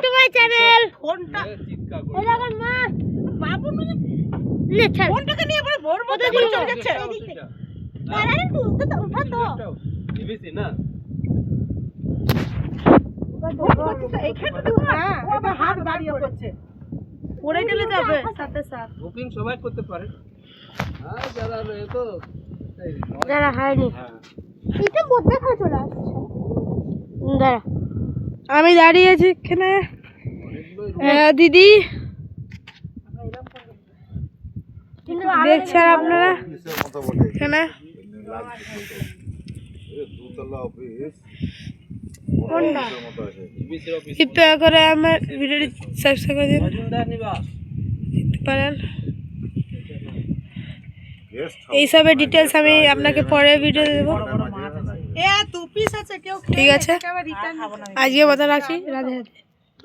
To my channel. ফোনটা এই দেখুন মা বাবু মানে লেখা ফোনটাকে নিয়ে পরে ভোর মধ্যে করে চলে যাচ্ছে আরে তুই তো উঠা তো এবিসি না এইখানে তো ও আবার হাত বাড়িয়ে করছে পড়ে গেলে যাবে সাথে সাথে বুকিং সবাই করতে পারে আর যারা রয়ে তো দাঁড়া হয়নি এটা মধ্যে খাই চলে আসছে দাঁড়া আমি দাঁড়িয়ে আছি এখানে দিদি দেখছেন আপনারা এখানে কৃপয়া করে আমার ভিডিওটি সাবস্ক্রাইব করে দিন দেখতে পারেন এইসবের ডিটেলস আমি আপনাকে পরে ভিডিও দেবো ঠিক আছে আজকে মতো রাখি রাধে রাধে